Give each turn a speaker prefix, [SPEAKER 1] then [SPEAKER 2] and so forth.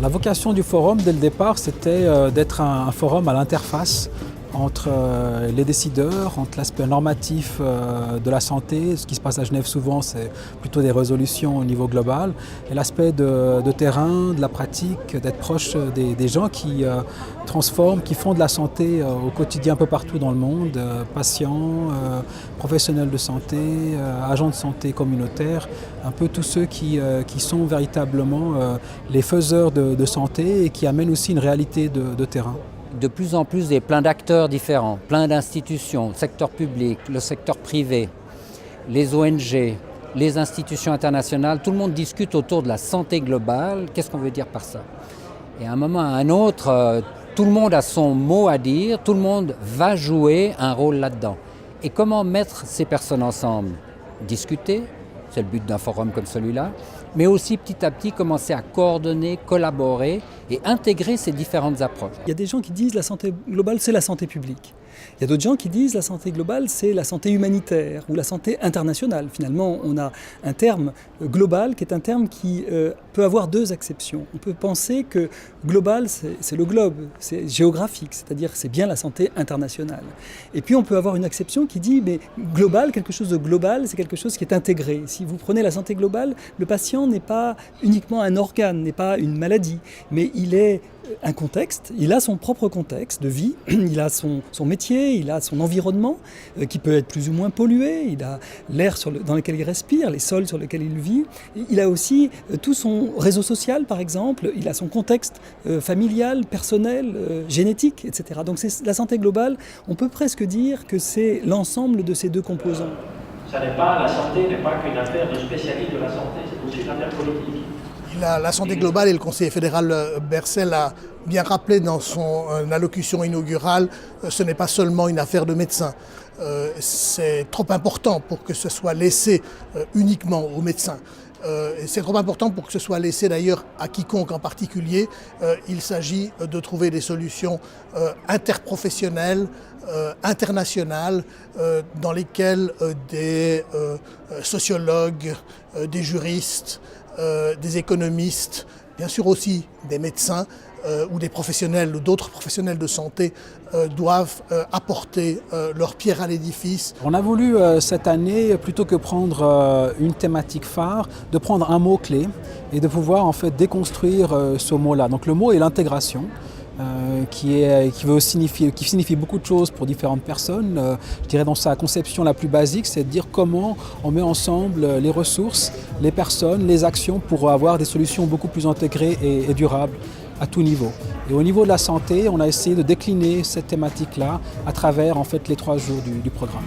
[SPEAKER 1] La vocation du forum, dès le départ, c'était d'être un forum à l'interface entre les décideurs, entre l'aspect normatif de la santé, ce qui se passe à Genève souvent, c'est plutôt des résolutions au niveau global, et l'aspect de terrain, de la pratique, d'être proche des gens qui transforment, qui font de la santé au quotidien un peu partout dans le monde, patients, professionnels de santé, agents de santé communautaires, un peu tous ceux qui sont véritablement les faiseurs de santé et qui amènent aussi une réalité de terrain.
[SPEAKER 2] De plus en plus, il y a plein d'acteurs différents, plein d'institutions, le secteur public, le secteur privé, les ONG, les institutions internationales, tout le monde discute autour de la santé globale. Qu'est-ce qu'on veut dire par ça? Et à un moment ou à un autre, tout le monde a son mot à dire, tout le monde va jouer un rôle là-dedans. Et comment mettre ces personnes ensemble? Discuter, c'est le but d'un forum comme celui-là, mais aussi petit à petit commencer à coordonner, collaborer et intégrer ces différentes approches.
[SPEAKER 3] Il y a des gens qui disent la santé globale, c'est la santé publique. Il y a d'autres gens qui disent la santé globale, c'est la santé humanitaire ou la santé internationale. Finalement, on a un terme global qui est un terme qui peut avoir deux acceptions. On peut penser que global, c'est le globe, c'est géographique, c'est-à-dire c'est bien la santé internationale. Et puis on peut avoir une acception qui dit, mais global, quelque chose de global, c'est quelque chose qui est intégré. Si vous prenez la santé globale, le patient n'est pas uniquement un organe, n'est pas une maladie, mais il est un contexte, il a son propre contexte de vie, il a son métier, il a son environnement qui peut être plus ou moins pollué, il a l'air dans lequel il respire, les sols sur lesquels il vit, il a aussi tout son réseau social par exemple, il a son contexte familial, personnel, génétique, etc. Donc la santé globale, on peut presque dire que c'est l'ensemble de ces deux composants.
[SPEAKER 4] La santé n'est pas qu'une affaire de spécialistes de la santé, c'est aussi une affaire politique.
[SPEAKER 5] La santé globale, et le conseiller fédéral Bercel a bien rappelé dans son allocution inaugurale, ce n'est pas seulement une affaire de médecins. C'est trop important pour que ce soit laissé uniquement aux médecins. C'est trop important pour que ce soit laissé d'ailleurs à quiconque en particulier. Il s'agit de trouver des solutions interprofessionnelles, internationales, dans lesquelles des sociologues, des juristes, des économistes, bien sûr aussi des médecins ou des professionnels ou d'autres professionnels de santé doivent apporter leur pierre à l'édifice.
[SPEAKER 1] On a voulu cette année, plutôt que prendre une thématique phare, de prendre un mot-clé et de pouvoir en fait déconstruire ce mot-là. Donc le mot est l'intégration. Qui signifie beaucoup de choses pour différentes personnes. Je dirais dans sa conception la plus basique, c'est de dire comment on met ensemble les ressources, les personnes, les actions pour avoir des solutions beaucoup plus intégrées et durables à tout niveau. Et au niveau de la santé, on a essayé de décliner cette thématique-là à travers en fait les 3 jours du programme.